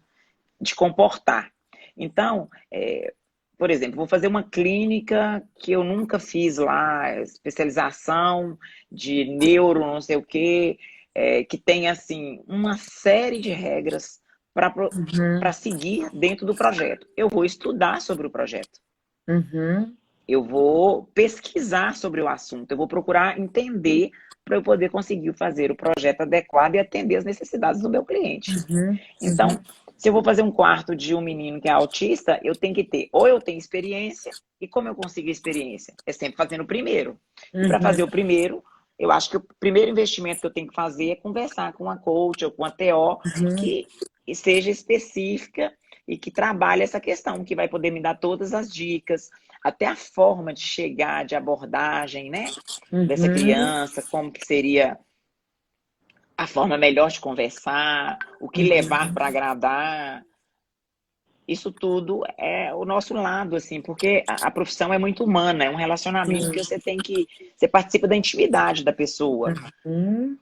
de comportar. Então, por exemplo, vou fazer uma clínica que eu nunca fiz lá, especialização de neuro, não sei o quê, que tem, assim, uma série de regras para uhum, seguir dentro do projeto. Eu vou estudar sobre o projeto. uhum, Eu vou pesquisar sobre o assunto, eu vou procurar entender para eu poder conseguir fazer o projeto adequado e atender as necessidades do meu cliente. uhum, uhum, Então, se eu vou fazer um quarto de um menino que é autista, eu tenho que ter, ou eu tenho experiência, e como eu consigo experiência? É sempre fazendo o primeiro. E para uhum, fazer o primeiro, eu acho que o primeiro investimento que eu tenho que fazer é conversar com uma coach ou com uma TO uhum, que seja específica e que trabalhe essa questão, que vai poder me dar todas as dicas, até a forma de chegar, de abordagem, né? Dessa uhum, criança, como que seria a forma melhor de conversar, o que levar uhum. para agradar. Isso tudo é o nosso lado, assim, porque a profissão é muito humana, é um relacionamento Sim. que você tem que. Você participa da intimidade da pessoa. Uhum,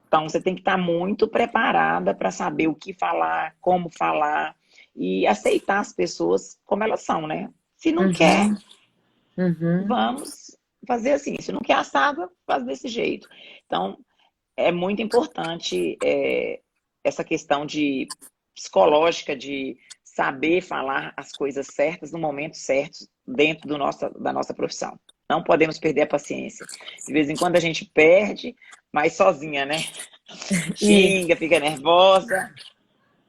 Então, você tem que estar muito preparada para saber o que falar, como falar e aceitar as pessoas como elas são, né? Se não quer, uhum, uhum. vamos fazer assim. Se não quer assado, faz desse jeito. Então, é muito importante essa questão de psicológica de saber falar as coisas certas no momento certo dentro da nossa profissão. Não podemos perder a paciência. De vez em quando a gente perde, mas sozinha, né? E Xinga, fica nervosa,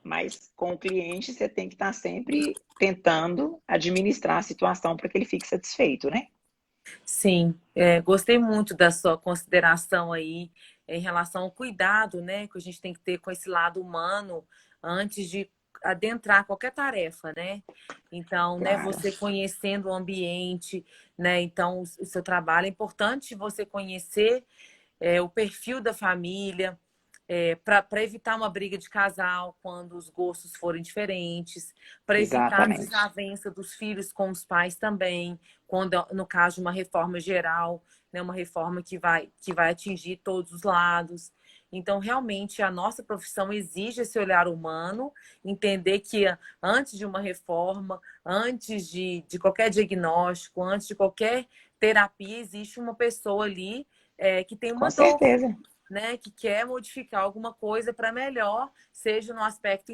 mas com o cliente você tem que estar sempre tentando administrar a situação para que ele fique satisfeito, né? sim, gostei muito da sua consideração aí em relação ao cuidado, né, que a gente tem que ter com esse lado humano antes de adentrar qualquer tarefa, né? Então, né, Claro, você conhecendo o ambiente, né? Então, o seu trabalho é importante você conhecer o perfil da família, para evitar uma briga de casal quando os gostos forem diferentes, para evitar a exatamente. desavença dos filhos com os pais também, quando no caso de uma reforma geral, né, uma reforma que vai atingir todos os lados. Então, realmente, a nossa profissão exige esse olhar humano, entender que antes de uma reforma, antes de qualquer diagnóstico, antes de qualquer terapia, existe uma pessoa ali que tem Com uma dor, certeza. né, que quer modificar alguma coisa para melhor, seja no aspecto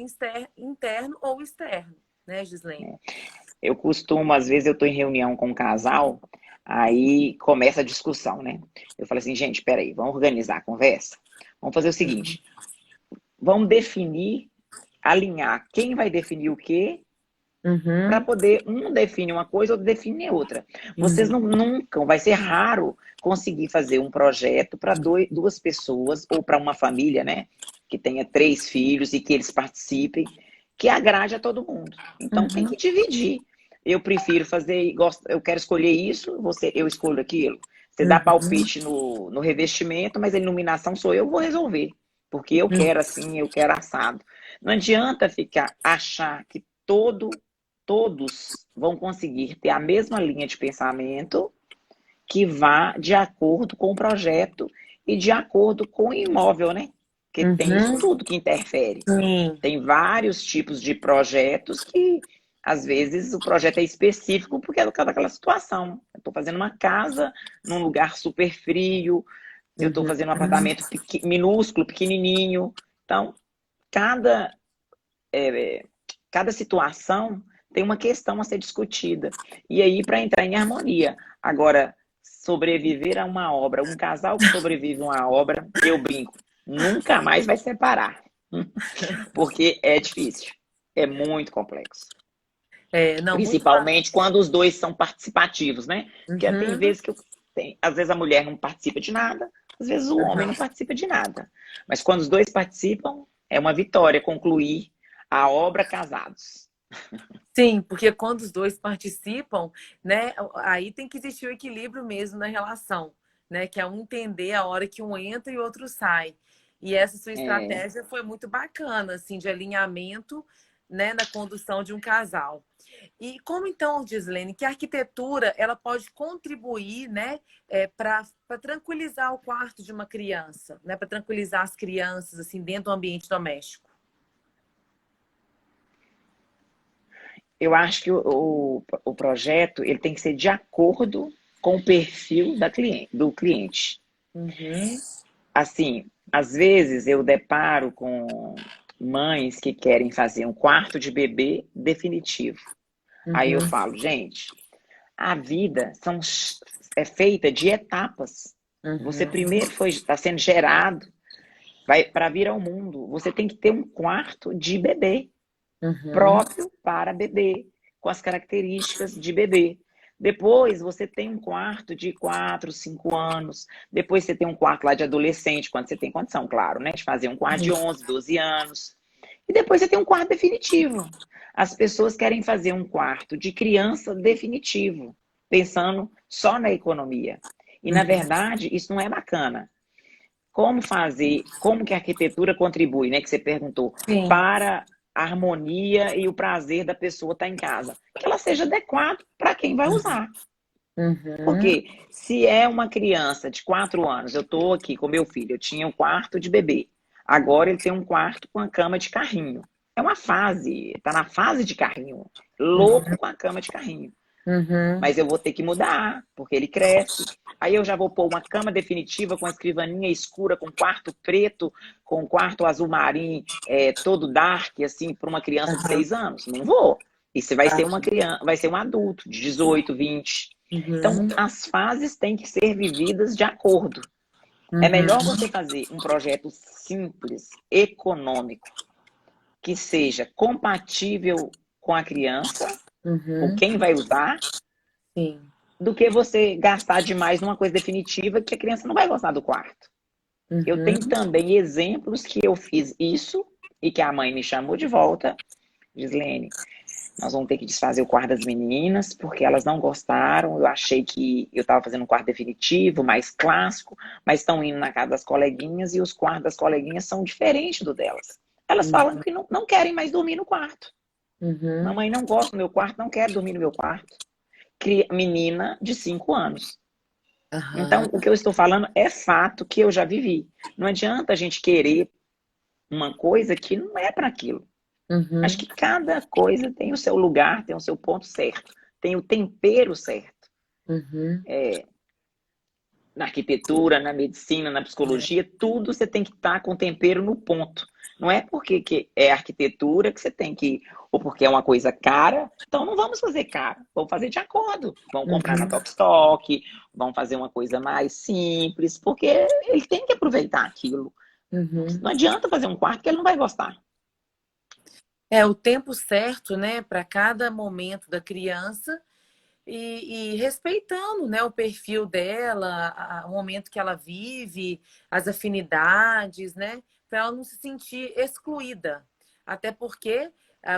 interno ou externo, né, Gislaine? Eu costumo, às vezes eu estou em reunião com um casal, aí começa a discussão, né? Eu falo assim, gente, peraí, vamos organizar a conversa? Vamos fazer o seguinte, vamos definir, alinhar quem vai definir o quê, para Uhum, poder, um define uma coisa, outro define outra. Vocês uhum, nunca, vai ser raro conseguir fazer um projeto para duas pessoas, ou para uma família, né? Que tenha três filhos e que eles participem, que agrade a todo mundo. Então tem uhum, que dividir. Eu prefiro fazer, eu quero escolher isso, eu escolho aquilo. Você dá uhum, palpite no revestimento, mas a iluminação sou eu que vou resolver. Porque eu uhum, quero assim, eu quero assado. Não adianta achar que todo todos vão conseguir ter a mesma linha de pensamento que vá de acordo com o projeto e de acordo com o imóvel, né? Porque tem isso Uhum. tudo que interfere. Sim. Tem vários tipos de projetos que, às vezes, o projeto é específico porque é daquela situação. Eu estou fazendo uma casa num lugar super frio, eu estou Uhum. fazendo um apartamento minúsculo, pequenininho. Então, cada, cada situação tem uma questão a ser discutida. E aí, para entrar em harmonia. Agora, sobreviver a uma obra, um casal que sobrevive a uma obra, eu brinco, nunca mais vai separar. Porque é difícil. É muito complexo. Não, muito Principalmente quando os dois são participativos, né? Porque tem uhum. vezes que às vezes a mulher não participa de nada, às vezes o homem não Uhum. participa de nada. Mas quando os dois participam, é uma vitória concluir a obra casados. Sim, porque quando os dois participam, né, aí tem que existir o equilíbrio mesmo na relação, né, que é um entender a hora que um entra e o outro sai. E essa sua É, estratégia foi muito bacana, assim, de alinhamento, né, na condução de um casal. E como então, Gislene, que a arquitetura ela pode contribuir, né, para tranquilizar o quarto de uma criança, né, para tranquilizar as crianças assim dentro do ambiente doméstico? eu acho que o projeto ele tem que ser de acordo com o perfil do cliente. Uhum, Assim, às vezes eu deparo com mães que querem fazer um quarto de bebê definitivo. Aí eu uhum, falo, gente, a vida é feita de etapas. Você uhum, primeiro está sendo gerado, vai para vir ao mundo. Você tem que ter um quarto de bebê uhum, próprio para bebê, com as características de bebê. Depois você tem um quarto de 4, 5 anos. Depois você tem um quarto lá de adolescente, quando você tem condição, claro, né? De fazer um quarto de 11, 12 anos. E depois você tem um quarto definitivo. As pessoas querem fazer um quarto de criança definitivo, pensando só na economia. E, na uhum. verdade, isso não é bacana. Como fazer, como que a arquitetura contribui, né, que você perguntou, Sim. para a harmonia e o prazer da pessoa estar em casa? Que ela seja adequada para quem vai usar. Uhum, Porque se é uma criança de 4 anos, eu estou aqui com meu filho, eu tinha um quarto de bebê. Agora ele tem um quarto com a cama de carrinho. É uma fase, está na fase de carrinho. Louco com a cama de carrinho. uhum, Mas eu vou ter que mudar, porque ele cresce. Aí eu já vou pôr uma cama definitiva com a escrivaninha escura, com quarto preto, com quarto azul marinho, todo dark, assim, para uma criança de 6 anos. Não vou. Isso vai ser uma criança, vai ser um adulto de 18, 20. Então, uhum, as fases têm que ser vividas de acordo. É melhor uhum, você fazer um projeto simples, econômico, que seja compatível com a criança, com uhum, quem vai usar, sim, do que você gastar demais numa coisa definitiva que a criança não vai gostar do quarto. Eu tenho uhum, também exemplos que eu fiz isso e que a mãe me chamou de volta. Gislene, nós vamos ter que desfazer o quarto das meninas porque elas não gostaram. Eu achei que eu estava fazendo um quarto definitivo, mais clássico, mas estão indo na casa das coleguinhas e os quartos das coleguinhas são diferentes do delas. Elas falam que não querem mais dormir no quarto. uhum, Mamãe não gosta do meu quarto, não quer dormir no meu quarto. Menina de 5 anos. Então, aham, o que eu estou falando é fato que eu já vivi. Não adianta a gente querer uma coisa que não é para aquilo. Acho uhum, que cada coisa tem o seu lugar, tem o seu ponto certo, tem o tempero certo. uhum. Na arquitetura, na medicina, na psicologia, tudo você tem que estar com tempero no ponto. Não é porque que é arquitetura que você tem que, ou porque é uma coisa cara, então não vamos fazer caro, vamos fazer de acordo. Vamos comprar na Uhum, Top Stock, vamos fazer uma coisa mais simples, porque ele tem que aproveitar aquilo. uhum. Não adianta fazer um quarto que ele não vai gostar. É o tempo certo, né, para cada momento da criança e respeitando, né, o perfil dela, o momento que ela vive, as afinidades, né, para ela não se sentir excluída. Até porque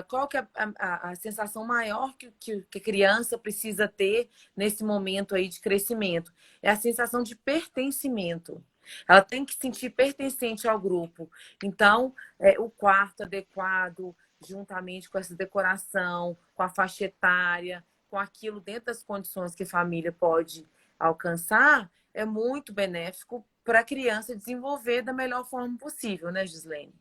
qual que é a sensação maior que a criança precisa ter nesse momento aí de crescimento? É a sensação de pertencimento. Ela tem que se sentir pertencente ao grupo. Então, o quarto adequado, juntamente com essa decoração, com a faixa etária, com aquilo dentro das condições que a família pode alcançar, é muito benéfico para a criança desenvolver da melhor forma possível, né, Gislene?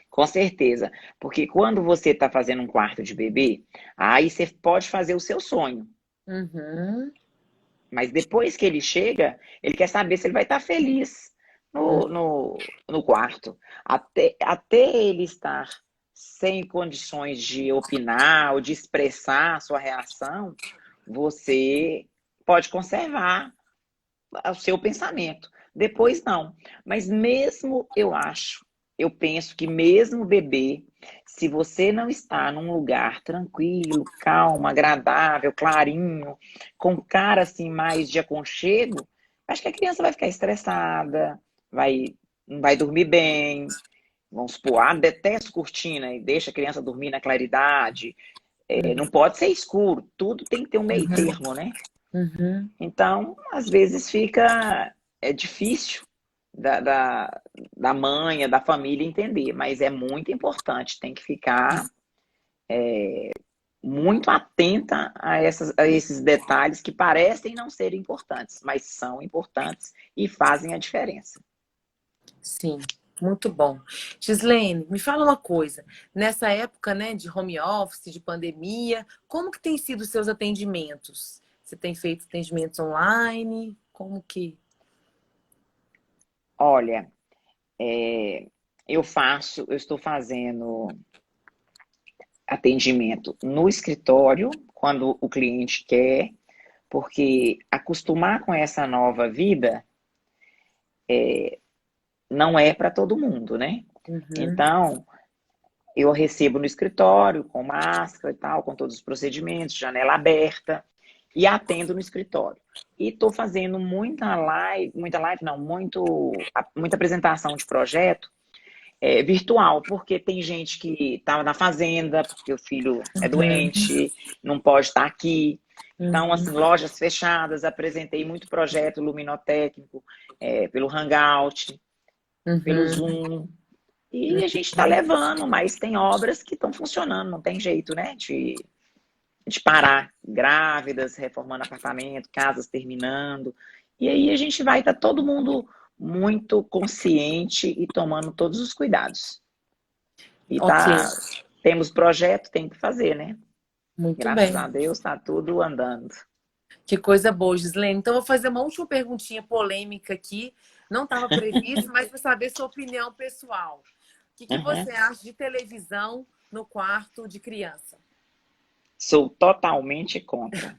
Com certeza. Porque quando você está fazendo um quarto de bebê, aí você pode fazer o seu sonho. Uhum. Mas depois que ele chega, ele quer saber se ele vai estar feliz no quarto. Até ele estar sem condições de opinar ou de expressar a sua reação, você pode conservar o seu pensamento. Depois não. Mas mesmo eu penso que mesmo o bebê, se você não está num lugar tranquilo, calmo, agradável, clarinho, com cara assim mais de aconchego, acho que a criança vai ficar estressada, não vai dormir bem. Vamos supor, detesto cortina e deixa a criança dormir na claridade. Não pode ser escuro, tudo tem que ter um meio termo, né? Uhum. Então, às vezes fica difícil da mãe, da família entender, mas é muito importante, tem que ficar muito atenta a esses detalhes que parecem não ser importantes, mas são importantes e fazem a diferença. Sim, muito bom. Gislene, me fala uma coisa. Nessa época, né, de home office, de pandemia, como que tem sido os seus atendimentos? Você tem feito atendimentos online? Como que... Olha, eu estou fazendo atendimento no escritório, quando o cliente quer, porque acostumar com essa nova vida não é para todo mundo, né? Uhum. Então, eu recebo no escritório, com máscara e tal, com todos os procedimentos, janela aberta, e atendo no escritório. E estou fazendo muita live não, muita apresentação de projeto virtual, porque tem gente que está na fazenda, porque o filho é doente, não pode estar aqui. Então, assim, Uhum. lojas fechadas, apresentei muito projeto luminotécnico pelo Hangout, pelo Uhum. Zoom. E a gente está levando, mas tem obras que estão funcionando, não tem jeito, né? De parar. Grávidas, reformando apartamento, casas terminando. E aí a gente vai estar todo mundo muito consciente e tomando todos os cuidados. E Ok, temos projeto, tem que fazer, né? muito Graças bem. a Deus está tudo andando. Que coisa boa, Gislene. Então, eu vou fazer uma última perguntinha polêmica aqui. Não estava previsto, mas para saber sua opinião pessoal. O que Uhum. você acha de televisão no quarto de criança? Sou totalmente contra.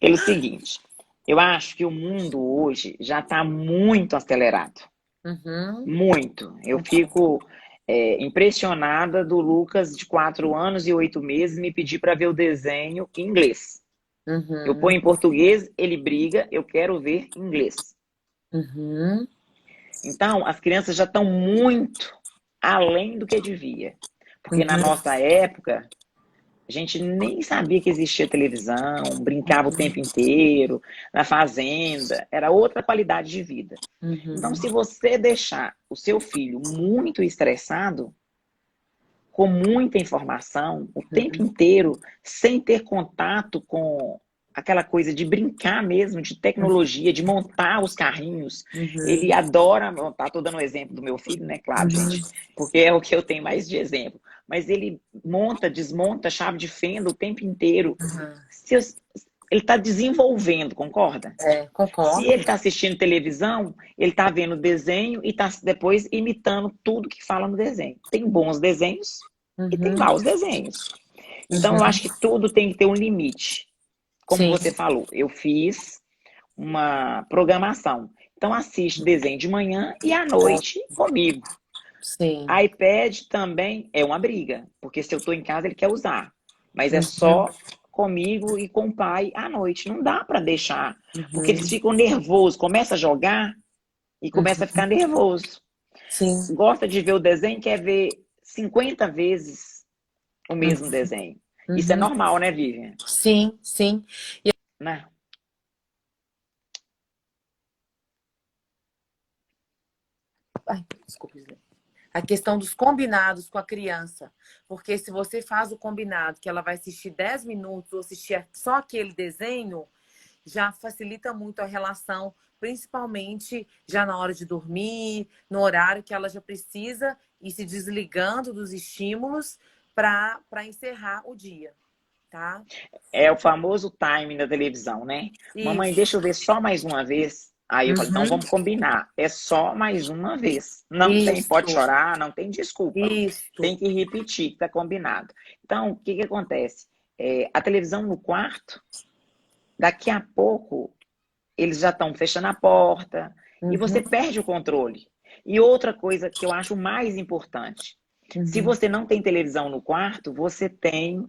Pelo seguinte, eu acho que o mundo hoje já está muito acelerado. Uhum, Muito. Eu fico impressionada do Lucas, de 4 anos e 8 meses, me pedir para ver o desenho em inglês. Eu uhum, ponho em português, ele briga, eu quero ver em inglês. uhum, Então, as crianças já estão muito além do que devia. Porque na uhum, nossa época, a gente nem sabia que existia televisão, brincava o tempo inteiro, na fazenda, era outra qualidade de vida. Então, uhum, se você deixar o seu filho muito estressado, com muita informação, o tempo inteiro, sem ter contato com aquela coisa de brincar mesmo, de tecnologia, de montar os carrinhos. Ele uhum, adora montar, estou dando um exemplo do meu filho, né? Claro, uhum, gente, porque é o que eu tenho mais de exemplo. Mas ele monta, desmonta chave de fenda o tempo inteiro. uhum. Ele está desenvolvendo, concorda? É, Se concordo. ele está assistindo televisão, ele está vendo desenho e está depois imitando tudo que fala no desenho. Tem bons desenhos e tem Uhum, maus desenhos. Então, eu uhum. acho que tudo tem que ter um limite. Como Sim, você falou, eu fiz uma programação. Então, assiste desenho de manhã e à noite comigo. sim. iPad também é uma briga, porque se eu estou em casa, ele quer usar. Mas é Uhum, só comigo e com o pai à noite. Não dá para deixar, porque uhum, eles ficam nervosos, começa a jogar e começa a uhum. ficar nervoso. Sim, Gosta de ver o desenho, quer ver 50 vezes o mesmo uhum, desenho. Isso é uhum. normal, né, Vivian? Sim, sim. Né? Ai, desculpa, Zé. A questão dos combinados com a criança. Porque se você faz o combinado que ela vai assistir 10 minutos ou assistir só aquele desenho, já facilita muito a relação, principalmente já na hora de dormir, no horário que ela já precisa ir se desligando dos estímulos para encerrar o dia, tá? É o famoso timing da televisão, né? Mamãe, Isso. deixa eu ver só mais uma vez. Aí eu falo, então Uhum. vamos combinar. É só mais uma vez. Não tem, Isso. pode chorar, não tem desculpa. Isso. Tem que repetir, que tá combinado. Então, o que que acontece? A televisão no quarto, daqui a pouco, eles já estão fechando a porta e você Uhum. perde o controle. E outra coisa que eu acho mais importante, se Uhum. você não tem televisão no quarto, você tem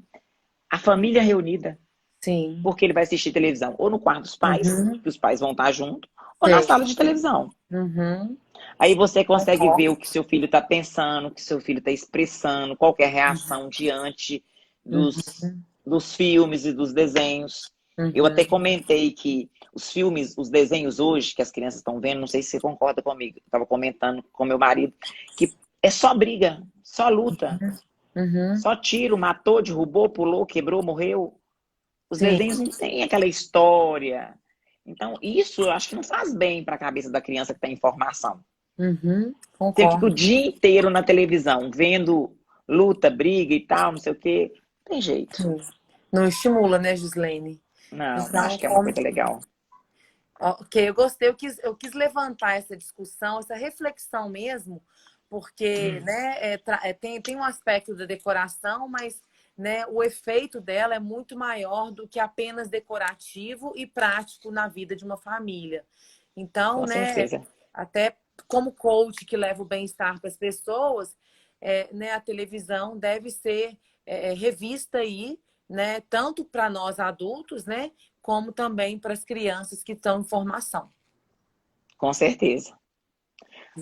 a família reunida, Sim. porque ele vai assistir televisão ou no quarto dos pais, Uhum. que os pais vão estar junto, ou na Sei. sala de televisão. Uhum. Aí você consegue ver o Concordo. que seu filho está pensando, o que seu filho está expressando, qual que é a reação diante Uhum. dos filmes e dos desenhos. Eu até Uhum. comentei que os filmes, os desenhos hoje que as crianças estão vendo, não sei se você concorda comigo, eu estava comentando com meu marido, que é só briga, só luta, Uhum. só tiro, matou, derrubou, pulou, quebrou, morreu. Os Sim. desenhos não têm aquela história. Então, isso eu acho que não faz bem para a cabeça da criança que tem informação. Uhum. Você fica o Concordo. dia inteiro na televisão, vendo luta, briga e tal, não sei o quê. Não tem jeito. Sim. Não estimula, né, Gislaine? Não, não Então, acho que é uma coisa legal. ok, eu gostei, eu quis levantar essa discussão, essa reflexão mesmo, porque né, tem um aspecto da decoração, mas né, o efeito dela é muito maior do que apenas decorativo e prático na vida de uma família. Então, Com né, certeza. até como coach que leva o bem-estar para as pessoas, né, a televisão deve ser revista aí, né, tanto para nós adultos, né, como também para as crianças que estão em formação. Com certeza.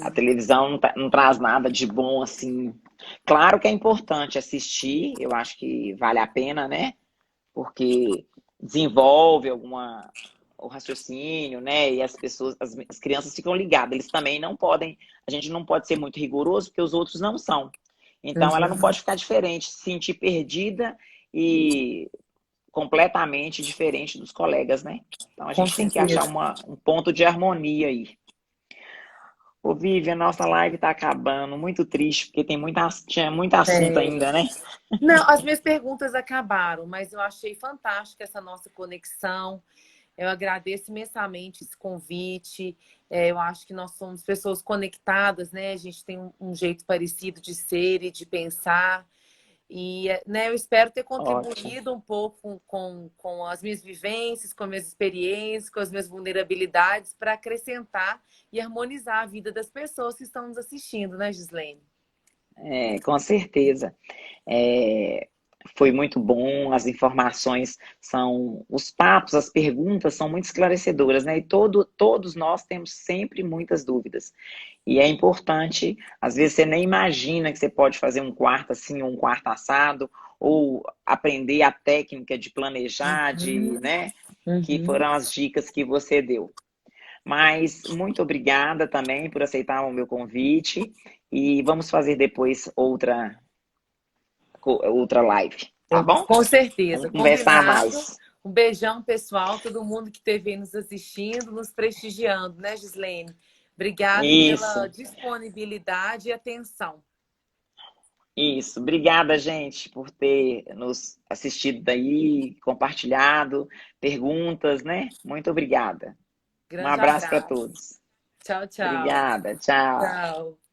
A televisão não traz nada de bom assim. Claro que é importante assistir, eu acho que vale a pena, né? Porque desenvolve o raciocínio, né? E as pessoas, as crianças ficam ligadas. Eles também não podem, a gente não pode ser muito rigoroso, porque os outros não são. Então, ela não Uhum. pode ficar diferente, se sentir perdida e completamente diferente dos colegas, né? Então, a Com gente tem que achar certeza. um ponto de harmonia aí. Ô, Vivi, a nossa live tá acabando. Muito triste, porque tinha muito assunto É. ainda, né? Não, as minhas perguntas acabaram, mas eu achei fantástica essa nossa conexão. Eu agradeço imensamente esse convite. Eu acho que nós somos pessoas conectadas, né? A gente tem um jeito parecido de ser e de pensar. E né, eu espero ter Ótimo. contribuído um pouco com as minhas vivências, com as minhas experiências, com as minhas vulnerabilidades, para acrescentar e harmonizar a vida das pessoas que estão nos assistindo, né, Gislaine? Com certeza. É, foi muito bom, as informações são, os papos, as perguntas são muito esclarecedoras, né? E todos nós temos sempre muitas dúvidas. E é importante, às vezes você nem imagina que você pode fazer um quarto assim, ou um quarto assado, ou aprender a técnica de planejar, né? Que Uhum. foram as dicas que você deu. Mas muito obrigada também por aceitar o meu convite e vamos fazer depois outra live, tá bom? Com certeza, Vamos conversar combinado. mais. Um beijão, pessoal, todo mundo que esteve aí nos assistindo, nos prestigiando, né, Gislaine? Obrigada pela Isso, disponibilidade e atenção. isso. Obrigada, gente, por ter nos assistido daí, compartilhado, perguntas, né? Muito obrigada. Um Grande abraço para abraço. todos. Tchau, tchau. Obrigada, tchau. Tchau.